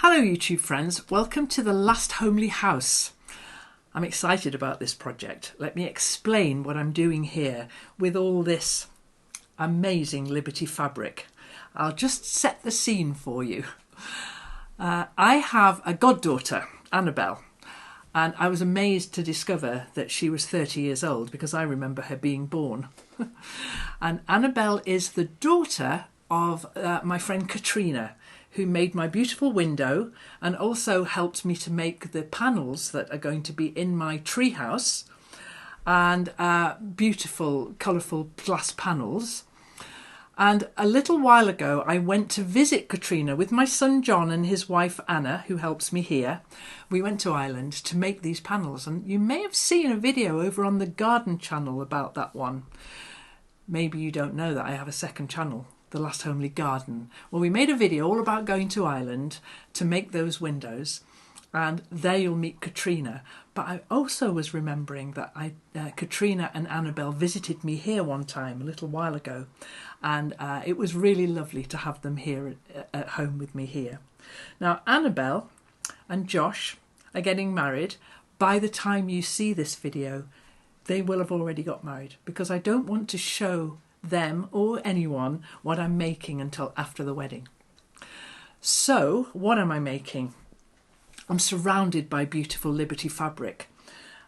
Hello YouTube friends, welcome to the last homely house. I'm excited about this project. Let me explain what I'm doing here with all this amazing Liberty fabric. I'll just set the scene for you. I have a goddaughter, Annabelle, and I was amazed to discover that she was 30 years old because I remember her being born. And Annabelle is the daughter of my friend Katrina, who made my beautiful window and also helped me to make the panels that are going to be in my treehouse, and beautiful colourful glass panels. And a little while ago I went to visit Katrina with my son John and his wife Anna, who helps me here. We went to Ireland to make these panels, and you may have seen a video over on the garden channel about that one. Maybe you don't know that I have a second channel, The Last Homely Garden. Well, we made a video all about going to Ireland to make those windows, and there you'll meet Katrina. But I also was remembering that Katrina and Annabelle visited me here one time a little while ago, and it was really lovely to have them here at home with me here. Now, Annabelle and Josh are getting married. By the time you see this video, they will have already got married, because I don't want to show them or anyone what I'm making until after the wedding. So what am I making? I'm surrounded by beautiful Liberty fabric,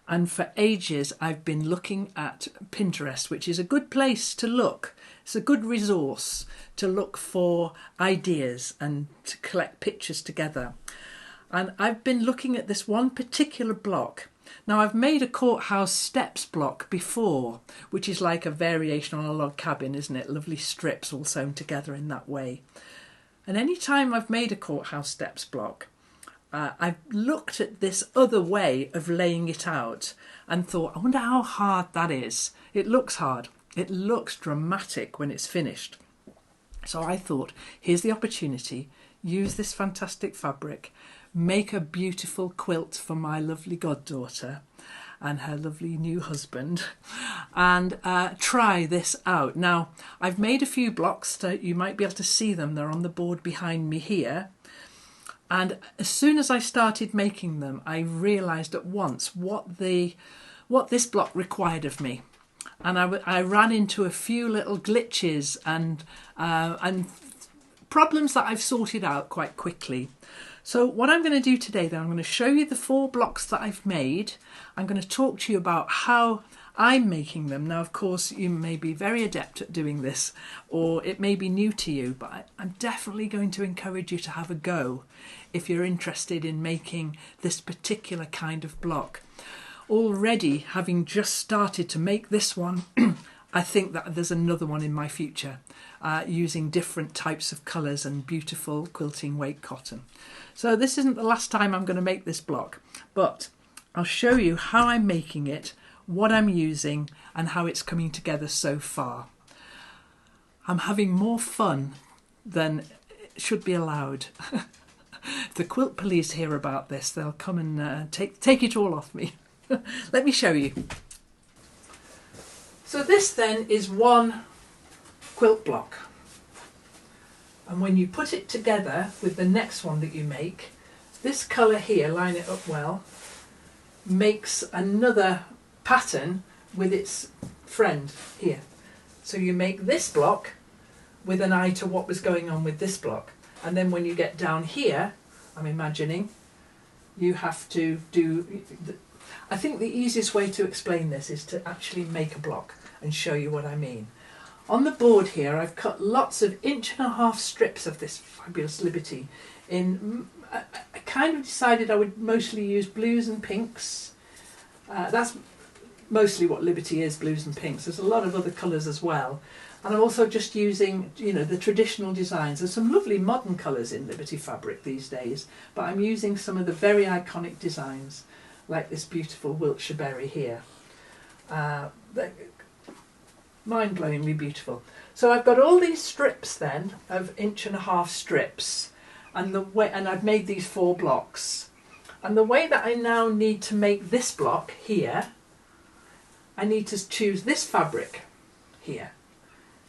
and for ages I've been looking at Pinterest, which is a good place to look. It's a good resource to look for ideas and to collect pictures together. And I've been looking at this one particular block. Now, I've made a courthouse steps block before, which is like a variation on a log cabin, isn't it? Lovely strips all sewn together in that way. And any time I've made a courthouse steps block, I've looked at this other way of laying it out and thought, I wonder how hard that is. It looks hard. It looks dramatic when it's finished. So I thought, here's the opportunity. Use this fantastic fabric. Make a beautiful quilt for my lovely goddaughter and her lovely new husband, and try this out. Now, I've made a few blocks, so you might be able to see them. They're on the board behind me here. And as soon as I started making them, I realised at once what this block required of me. And I ran into a few little glitches and problems that I've sorted out quite quickly. So what I'm going to do today then, I'm going to show you the 4 blocks that I've made. I'm going to talk to you about how I'm making them. Now, of course, you may be very adept at doing this, or it may be new to you, but I'm definitely going to encourage you to have a go if you're interested in making this particular kind of block. Already, having just started to make this one, I think that there's another one in my future, using different types of colours and beautiful quilting weight cotton. So this isn't the last time I'm going to make this block, but I'll show you how I'm making it, what I'm using, and how it's coming together so far. I'm having more fun than should be allowed. If the quilt police hear about this, they'll come and take it all off me. Let me show you. So this then is one quilt block, and when you put it together with the next one that you make, this colour here, line it up well, makes another pattern with its friend here. So you make this block with an eye to what was going on with this block, and then when you get down here, I'm imagining, you have to do... I think the easiest way to explain this is to actually make a block and show you what I mean. On the board here, I've cut lots of 1.5-inch strips of this fabulous Liberty. I kind of decided I would mostly use blues and pinks. That's mostly what Liberty is, blues and pinks. There's a lot of other colours as well. And I'm also just using, the traditional designs. There's some lovely modern colours in Liberty fabric these days, but I'm using some of the very iconic designs, like this beautiful Wiltshire berry here. Mind-blowingly beautiful. So I've got all these strips then of 1.5-inch strips, and I've made these 4 blocks. And the way that I now need to make this block here, I need to choose this fabric here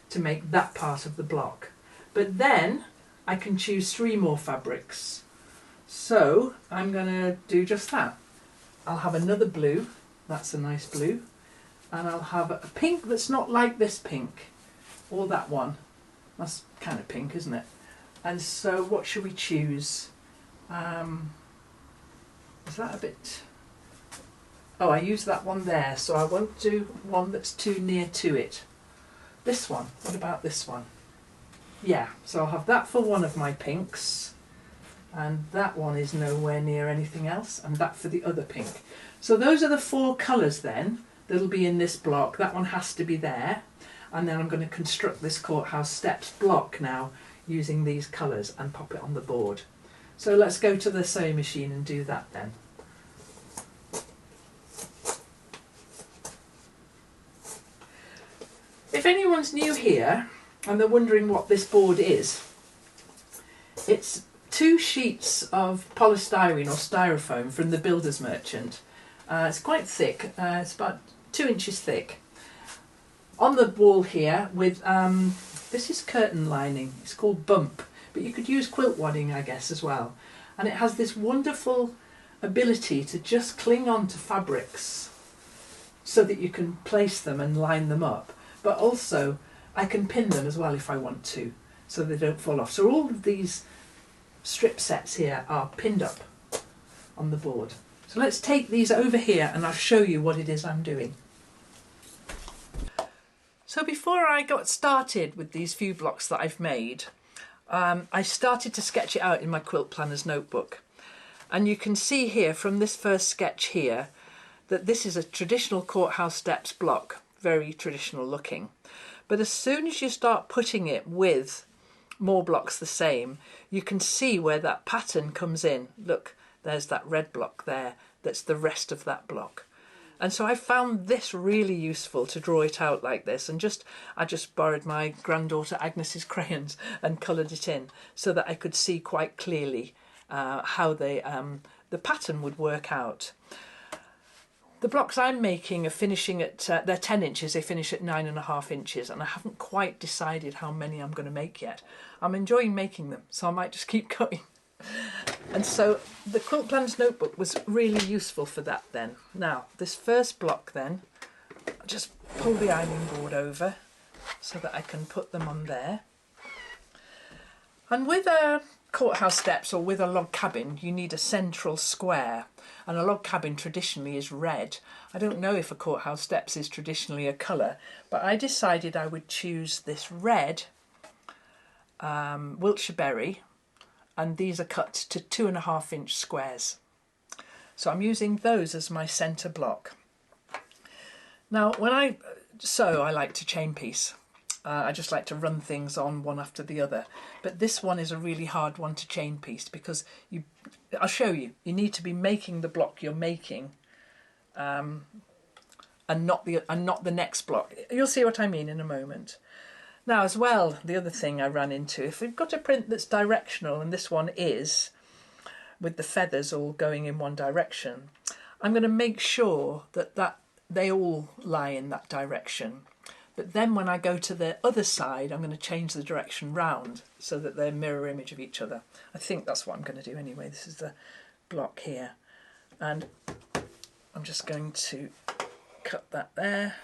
to make that part of the block. But then I can choose 3 more fabrics. So I'm going to do just that. I'll have another blue, that's a nice blue, and I'll have a pink that's not like this pink, or that one. That's kind of pink, isn't it? And so what should we choose? Is that a bit... Oh, I used that one there, so I won't do one that's too near to it. This one, what about this one? Yeah, so I'll have that for one of my pinks, and that one is nowhere near anything else, and that for the other pink. So those are the 4 colours then that'll be in this block. That one has to be there, and then I'm going to construct this Courthouse Steps block now using these colours and pop it on the board. So let's go to the sewing machine and do that then. If anyone's new here and they're wondering what this board is, it's 2 sheets of polystyrene or styrofoam from the builder's merchant. It's quite thick, it's about 2 inches thick. On the wall here with, this is curtain lining, it's called bump, but you could use quilt wadding I guess as well. And it has this wonderful ability to just cling on to fabrics so that you can place them and line them up. But also I can pin them as well if I want to, so they don't fall off. So all of these strip sets here are pinned up on the board. So let's take these over here and I'll show you what it is I'm doing. So before I got started with these few blocks that I've made, I started to sketch it out in my quilt planner's notebook. And you can see here from this first sketch here that this is a traditional Courthouse Steps block. Very traditional looking, but as soon as you start putting it with more blocks the same, you can see where that pattern comes in. Look, there's that red block there, that's the rest of that block. And so I found this really useful to draw it out like this, and I just borrowed my granddaughter Agnes's crayons and coloured it in so that I could see quite clearly how the pattern would work out. The blocks I'm making are finishing at, they're 10 inches, they finish at 9.5 inches, and I haven't quite decided how many I'm going to make yet. I'm enjoying making them, so I might just keep going. And so the Quilt Planner's Notebook was really useful for that then. Now, this first block then, I'll just pull the ironing board over so that I can put them on there. And with a Courthouse Steps or with a log cabin, you need a central square. And a log cabin traditionally is red. I don't know if a Courthouse Steps is traditionally a colour, but I decided I would choose this red Wiltshire berry, and these are cut to 2.5 inch squares. So I'm using those as my centre block. Now when I sew, I like to chain piece. I just like to run things on one after the other. But this one is a really hard one to chain piece because I'll show you, you need to be making the block you're making and not the next block. You'll see what I mean in a moment. Now as well, the other thing I ran into, if we've got a print that's directional, and this one is, with the feathers all going in one direction, I'm going to make sure that they all lie in that direction. But then when I go to the other side, I'm going to change the direction round so that they're mirror image of each other. I think that's what I'm going to do anyway. This is the block here. And I'm just going to cut that there.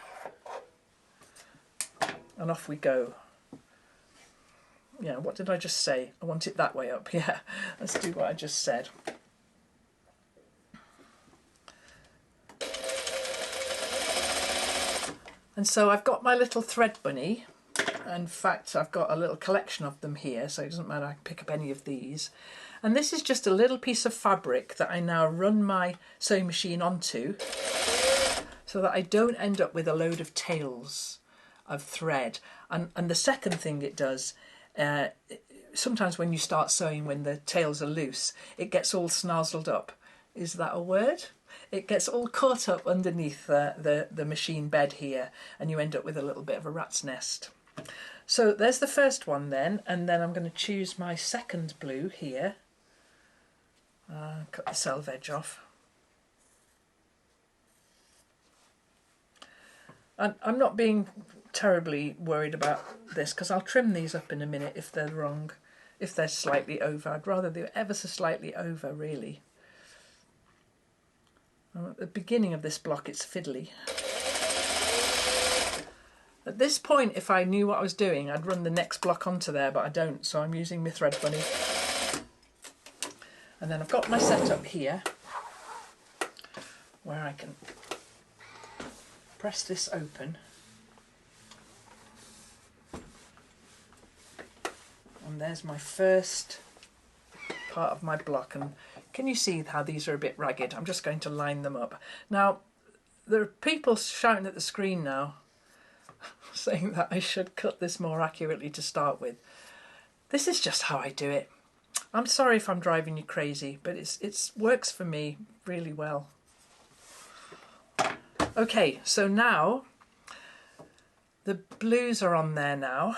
And off we go. Yeah, what did I just say? I want it that way up. Yeah, let's do what I just said. And so I've got my little thread bunny. In fact, I've got a little collection of them here, so it doesn't matter, I can pick up any of these. And this is just a little piece of fabric that I now run my sewing machine onto so that I don't end up with a load of tails of thread. And the second thing it does, sometimes when you start sewing when the tails are loose, it gets all snazzled up. Is that a word? It gets all caught up underneath the machine bed here, and you end up with a little bit of a rat's nest. So there's the first one then, and then I'm going to choose my second blue here. Cut the selve edge off. And I'm not being terribly worried about this because I'll trim these up in a minute if they're wrong. if they're slightly over. I'd rather they're ever so slightly over, really. At the beginning of this block it's fiddly. At this point, if I knew what I was doing, I'd run the next block onto there, but I don't, so I'm using my thread bunny. And then I've got my setup here where I can press this open, and there's my first part of my block. And can you see how these are a bit ragged? I'm just going to line them up. Now, there are people shouting at the screen now saying that I should cut this more accurately to start with. This is just how I do it. I'm sorry if I'm driving you crazy, but it works for me really well. Okay, so now the blues are on there now,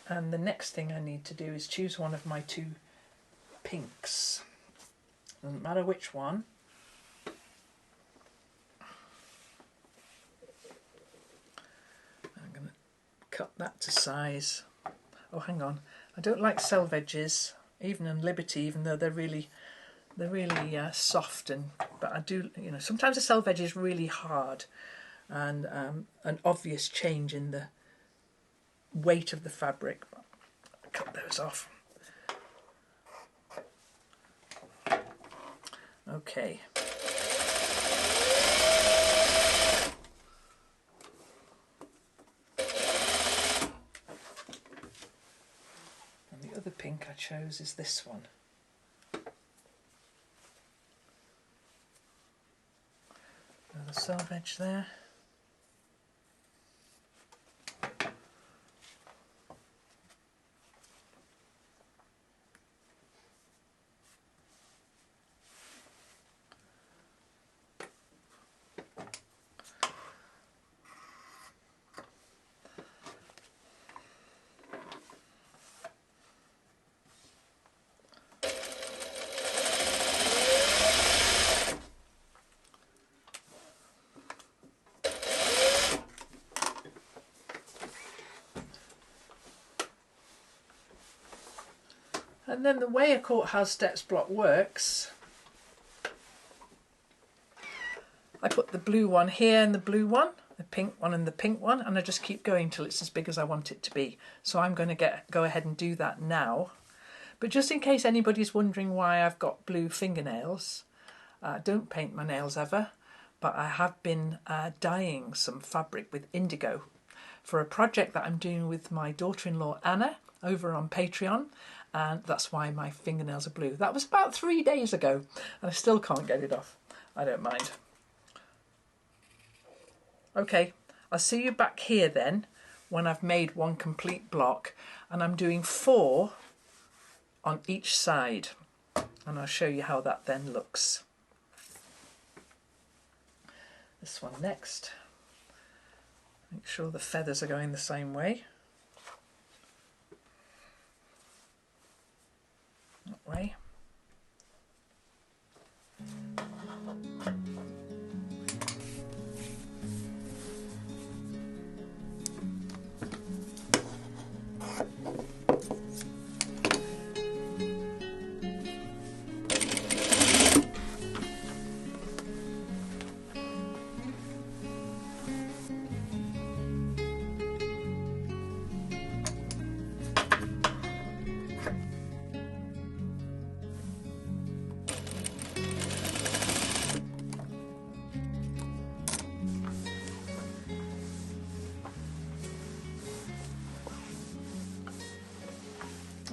and the next thing I need to do is choose one of my two pinks. Doesn't matter which one. I'm going to cut that to size. Oh, hang on. I don't like selve edges, even in Liberty, even though they're really soft. But I do, you know, sometimes a selve edge is really hard, and an obvious change in the weight of the fabric. I'll cut those off. Okay. And the other pink I chose is this one. Another selve edge there. And then the way a Courthouse steps block works, I put the blue one here and the blue one, the pink one and the pink one, and I just keep going till it's as big as I want it to be. So I'm going to go ahead and do that now. But just in case anybody's wondering why I've got blue fingernails, I don't paint my nails ever, but I have been dyeing some fabric with indigo for a project that I'm doing with my daughter-in-law Anna over on Patreon. And that's why my fingernails are blue. That was about 3 days ago, and I still can't get it off. I don't mind. Okay, I'll see you back here then when I've made one complete block, and I'm doing 4 on each side, and I'll show you how that then looks. This one next. Make sure the feathers are going the same way. That way.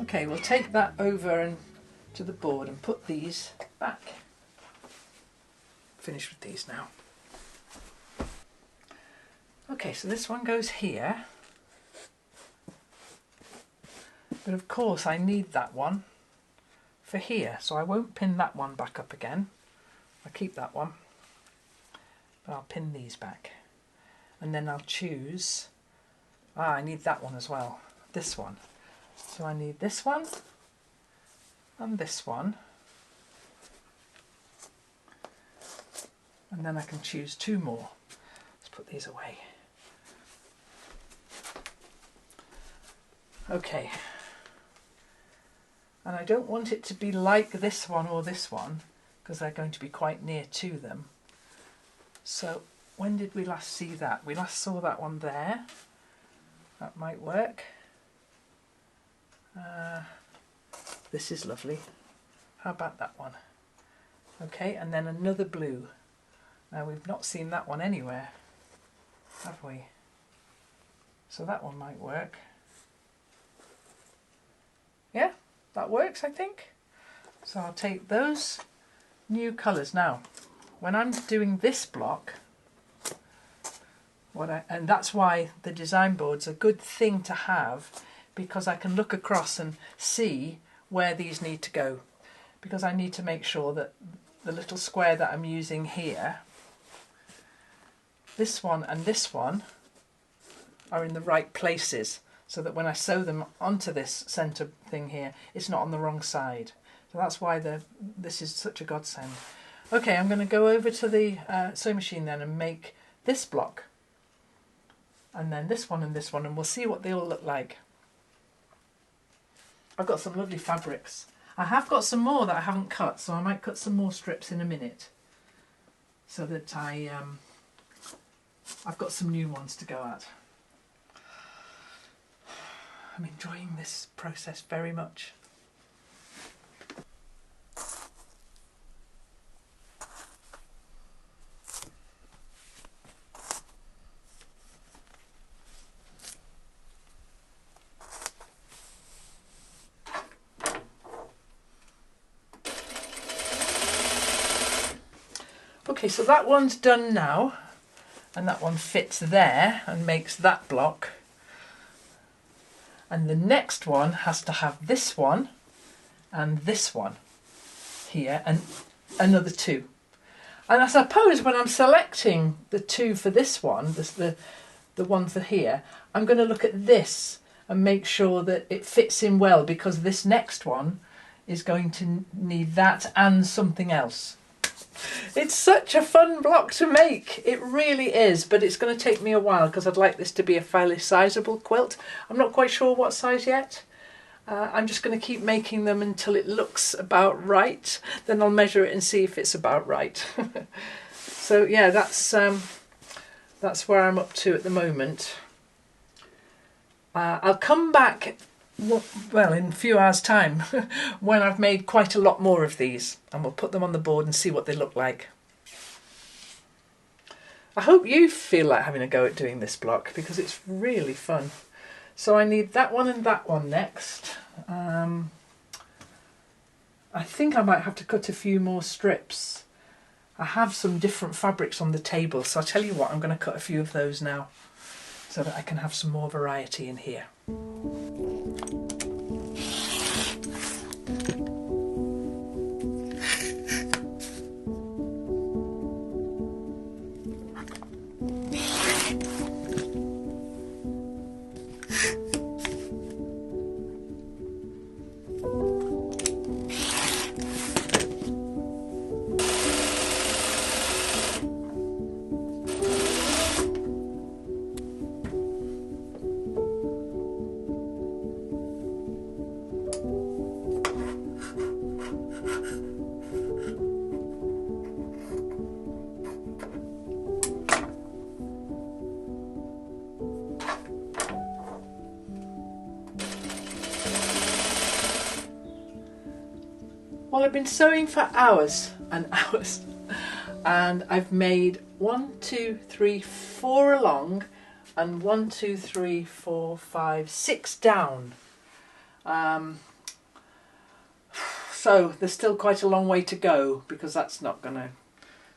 Okay, we'll take that over and to the board and put these back. Finish with these now. Okay, so this one goes here. But of course I need that one for here, so I won't pin that one back up again. I'll keep that one, but I'll pin these back. And then I'll choose, I need that one as well, this one. So I need this one and this one, and then I can choose 2 more. Let's put these away. Okay, And I don't want it to be like this one or this one, because they're going to be quite near to them. So when did we last see that? We last saw that one there. That might work. This is lovely. How about that one? Okay, and then another blue. Now we've not seen that one anywhere, have we? So that one might work. Yeah, that works, I think. So I'll take those new colours. Now, when I'm doing this block, and that's why the design board's a good thing to have, because I can look across and see where these need to go. Because I need to make sure that the little square that I'm using here, this one and this one, are in the right places, so that when I sew them onto this centre thing here, it's not on the wrong side. So that's why this is such a godsend. Okay, I'm going to go over to the sewing machine then and make this block. And then this one, and we'll see what they all look like. I've got some lovely fabrics. I have got some more that I haven't cut, so I might cut some more strips in a minute, so that I've got some new ones to go at. I'm enjoying this process very much. Okay, so that one's done now, and that one fits there and makes that block. And the next one has to have this one and this one here, and another two. And I suppose when I'm selecting the two for this one, the one for here, I'm going to look at this and make sure that it fits in well, because this next one is going to need that and something else. It's such a fun block to make, it really is, but it's going to take me a while because I'd like this to be a fairly sizable quilt. I'm not quite sure what size yet. I'm just going to keep making them until it looks about right, then I'll measure it and see if it's about right. So yeah, that's where I'm up to at the moment. I'll come back, well, in a few hours' time when I've made quite a lot more of these, and we'll put them on the board and see what they look like. I hope you feel like having a go at doing this block, because it's really fun. So I need that one and that one next. I think I might have to cut a few more strips. I have some different fabrics on the table, so I'll tell you what, I'm going to cut a few of those now so that I can have some more variety in here. Well, I've been sewing for hours and hours, and I've made 1, 2, 3, 4 along and 1, 2, 3, 4, 5, 6 down. So there's still quite a long way to go, because that's not going to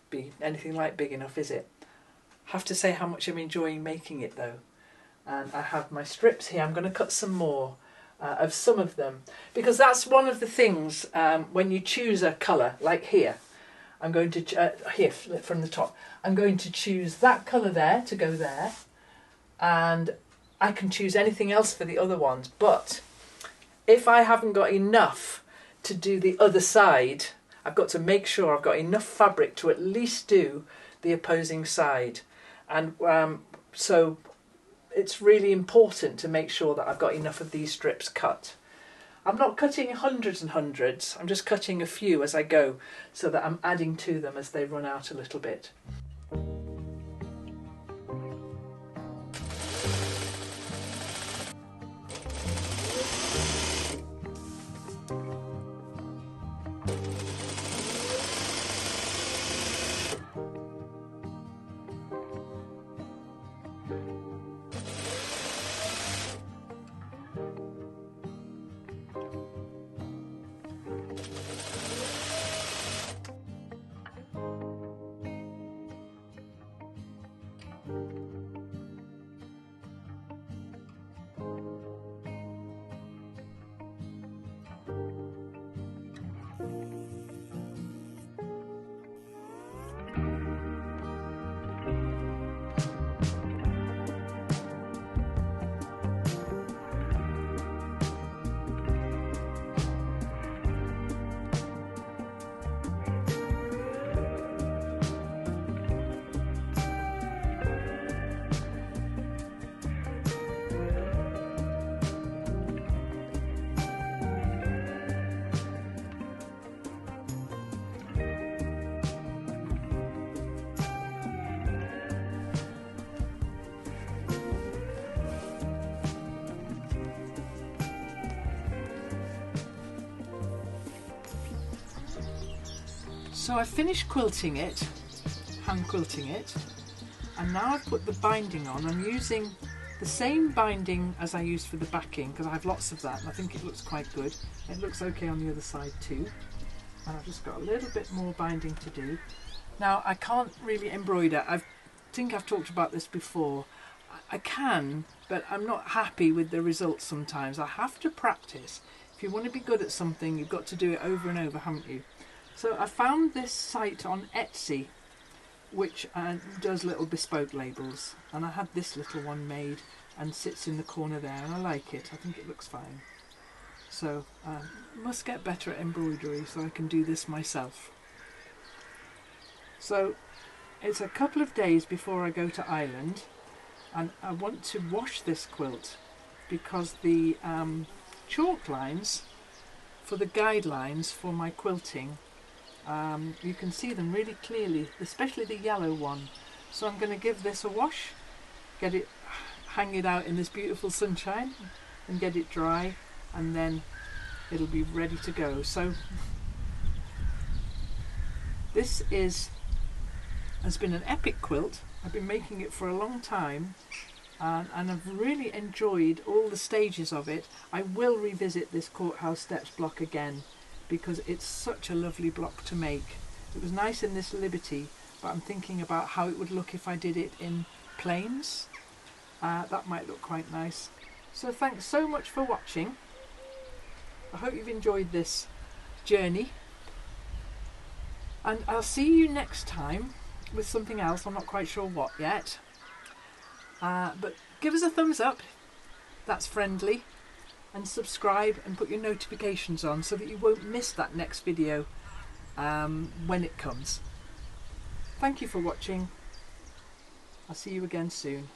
be anything like big enough, is it? I have to say how much I'm enjoying making it though. And I have my strips here. I'm going to cut some more of some of them, because that's one of the things when you choose a colour, like here. I'm going to, here from the top, I'm going to choose that colour there to go there, and I can choose anything else for the other ones, but if I haven't got enough to do the other side, I've got to make sure I've got enough fabric to at least do the opposing side. And so it's really important to make sure that I've got enough of these strips cut. I'm not cutting hundreds and hundreds, I'm just cutting a few as I go so that I'm adding to them as they run out a little bit. So I've finished quilting it, hand quilting it, and now I've put the binding on. I'm using the same binding as I used for the backing because I have lots of that and I think it looks quite good. It looks okay on the other side too. And I've just got a little bit more binding to do. Now I can't really embroider. I think I've talked about this before. I can, but I'm not happy with the results sometimes. I have to practice. If you want to be good at something, you've got to do it over and over, haven't you? So I found this site on Etsy which does little bespoke labels, and I had this little one made and sits in the corner there, and I like it. I think it looks fine. So I must get better at embroidery so I can do this myself. So it's a couple of days before I go to Ireland, and I want to wash this quilt because the chalk lines for the guidelines for my quilting, you can see them really clearly, especially the yellow one. So I'm going to give this a wash, get it, hang it out in this beautiful sunshine and get it dry, and then it'll be ready to go. So this has been an epic quilt. I've been making it for a long time, and I've really enjoyed all the stages of it. I will revisit this Courthouse steps block again because it's such a lovely block to make. It was nice in this Liberty, but I'm thinking about how it would look if I did it in plains. That might look quite nice. So thanks so much for watching. I hope you've enjoyed this journey, and I'll see you next time with something else. I'm not quite sure what yet, but give us a thumbs up, that's friendly, and subscribe and put your notifications on so that you won't miss that next video when it comes. Thank you for watching. I'll see you again soon.